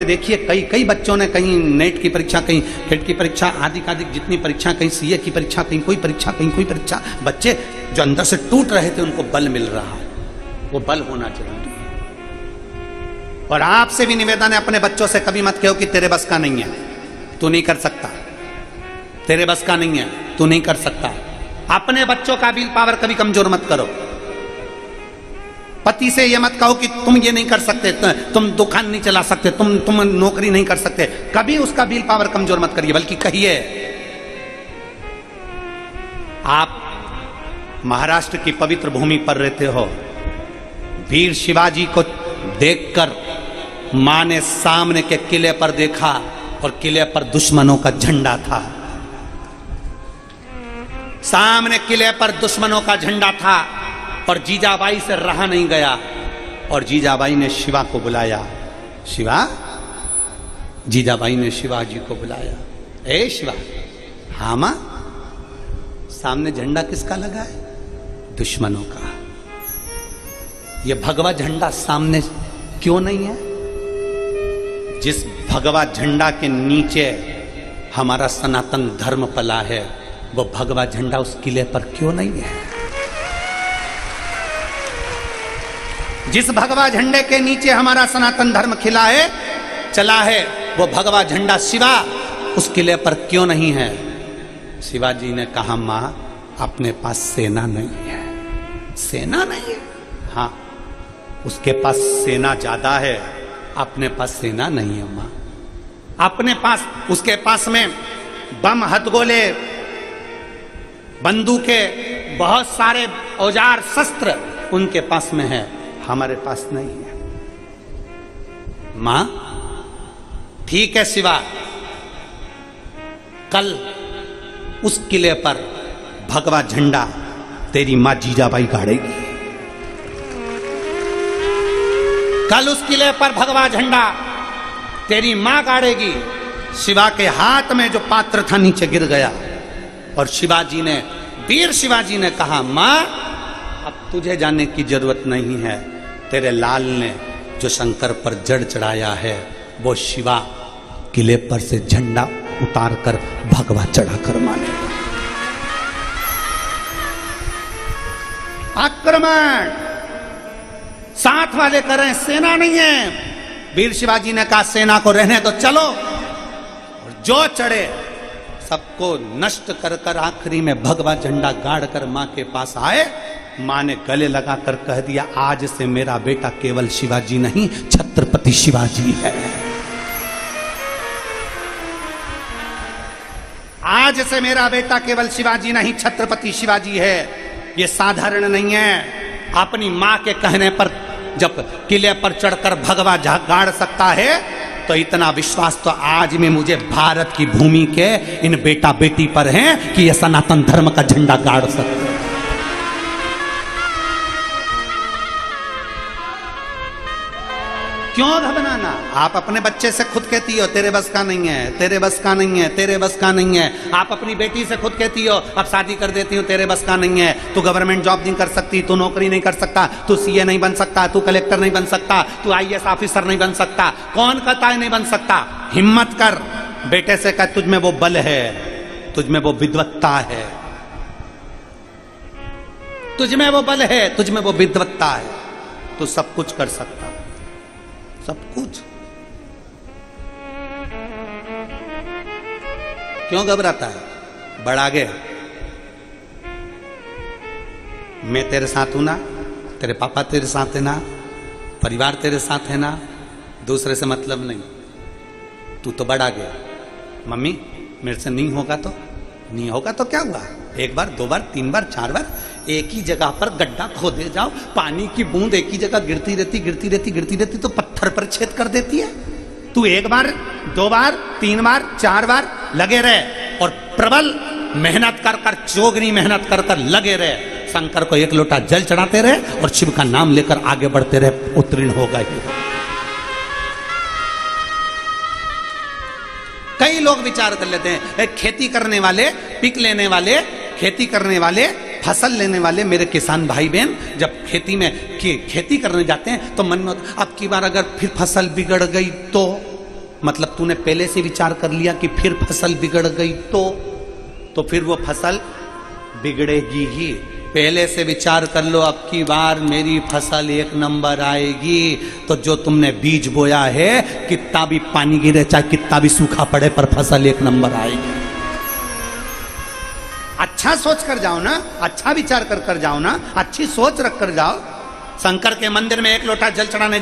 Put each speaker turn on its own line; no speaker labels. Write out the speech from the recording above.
देखिए कई बच्चों ने कहीं नेट की परीक्षा, कहीं टेट की परीक्षा, आदि जितनी परीक्षा, कहीं सीए की परीक्षा, कहीं कोई परीक्षा, बच्चे जो अंदर से टूट रहे थे उनको बल मिल रहा है। वो बल होना जरूरी है। और आपसे भी निवेदन है, अपने बच्चों से कभी मत कहो कि तेरे बस का नहीं है, तू नहीं कर सकता, तेरे बस का नहीं है, तू नहीं कर सकता। अपने बच्चों का विल पावर कभी कमजोर मत करो। पति से ये मत कहो कि तुम ये नहीं कर सकते, तुम दुकान नहीं चला सकते, तुम नौकरी नहीं कर सकते, कभी उसका विल पावर कमजोर मत करिए, बल्कि कहिए। आप महाराष्ट्र की पवित्र भूमि पर रहते हो, वीर शिवाजी को देखकर मां ने सामने के किले पर देखा और किले पर दुश्मनों का झंडा था। सामने किले पर दुश्मनों का झंडा था और जीजाबाई से रहा नहीं गया और जीजाबाई ने शिवा को बुलाया। शिवा, जीजाबाई ने शिवाजी को बुलाया। ए शिवा, हाँ मां, सामने झंडा किसका लगा है? दुश्मनों का। ये भगवा झंडा सामने क्यों नहीं है? जिस भगवा झंडा के नीचे हमारा सनातन धर्म पला है, वो भगवा झंडा उस किले पर क्यों नहीं है? जिस भगवा झंडे के नीचे हमारा सनातन धर्म खिला है, चला है, वो भगवा झंडा शिवा उस किले पर क्यों नहीं है? शिवाजी ने कहा, मां, अपने पास सेना नहीं है। सेना नहीं है? हाँ, उसके पास सेना ज्यादा है, अपने पास सेना नहीं है मां। अपने पास, उसके पास में बम, हथगोले, बंदूकें, बहुत सारे औजार, शस्त्र उनके पास में है, हमारे पास नहीं है। मां, ठीक है शिवा, कल उस किले पर भगवा झंडा तेरी मां जीजाबाई गाड़ेगी। कल उस किले पर भगवा झंडा तेरी मां गाड़ेगी। शिवा के हाथ में जो पात्र था नीचे गिर गया और शिवाजी ने, वीर शिवाजी ने कहा, मां, अब तुझे जाने की जरूरत नहीं है, तेरे लाल ने जो शंकर पर जड़ चढ़ाया है, वो शिवा किले पर से झंडा उतार कर भगवा चढ़ाकर मानेगा। आक्रमण साथ वाले कर रहे हैं, सेना नहीं है। वीर शिवाजी ने कहा, सेना को रहने दो, चलो। और जो चढ़े सबको नष्ट कर कर आखिरी में भगवा झंडा गाड़ कर मां के पास आए। मां ने गले लगाकर कह दिया, आज से मेरा बेटा केवल शिवाजी नहीं, छत्रपति शिवाजी है। आज से मेरा बेटा केवल शिवाजी नहीं, छत्रपति शिवाजी है। ये साधारण नहीं है। अपनी मां के कहने पर जब किले पर चढ़कर भगवा गाड़ सकता है, तो इतना विश्वास तो आज में मुझे भारत की भूमि के इन बेटा बेटी पर है कि ये सनातन धर्म का झंडा गाड़ सकते हैं। क्यों घबराना? आप अपने बच्चे से खुद कहती हो, तेरे बस का नहीं है, तेरे बस का नहीं है, तेरे बस का नहीं है। आप अपनी बेटी से खुद कहती हो, अब शादी कर देती हो, तेरे बस का नहीं है, तू गवर्नमेंट जॉब नहीं कर सकती, तू नौकरी नहीं कर सकता, तू सीए नहीं बन सकता, तू कलेक्टर नहीं बन सकता, तू आईएएस ऑफिसर नहीं बन सकता। कौन कहता है नहीं बन सकता? हिम्मत कर, बेटे से कह, तुझ में वो बल है, तुझ में वो विद्वत्ता है, तुझ में वो बल है, तुझ में वो विद्वत्ता है, तू सब कुछ कर सकता, सब कुछ। क्यों घबराता है? बढ़ आगे। मैं तेरे साथ हूं ना, तेरे पापा तेरे साथ है ना, परिवार तेरे साथ है ना, दूसरे से मतलब नहीं। तू तो बढ़ आगे। मम्मी, मेरे से नहीं होगा तो नहीं होगा तो क्या हुआ? एक बार, दो बार, तीन बार, चार बार, एक ही जगह पर गड्ढा खोदे जाओ, पानी की बूंद एक ही जगह गिरती रहती तो पत्थर पर छेद कर देती है। तू एक बार, दो बार, तीन बार, चार बार लगे रहे और प्रबल मेहनत कर कर, चोगनी मेहनत कर कर लगे रहे। शंकर को एक लोटा जल चढ़ाते रहे और शिव का नाम लेकर आगे बढ़ते रहे, उत्तीर्ण होगा ही। कई लोग विचार कर लेते हैं, खेती करने वाले, पिक लेने वाले, खेती करने वाले, फसल लेने वाले मेरे किसान भाई बहन जब खेती में खेती करने जाते हैं तो मन में अब की बार अगर फिर फसल बिगड़ गई तो मतलब तूने पहले से विचार कर लिया कि फिर फसल बिगड़ गई तो फिर वो फसल बिगड़ेगी ही। पहले से विचार कर लो, अब की बार मेरी फसल 1 नंबर आएगी, तो जो तुमने बीज बोया है, कितना भी पानी गिरे, चाहे कितना भी सूखा पड़े, पर फसल 1 नंबर आएगी। अच्छा सोच कर जाओ ना, अच्छा विचार कर जाओ ना, अच्छी सोच रख कर जाओ। शंकर के मंदिर में 1 लोटा जल चढ़ाने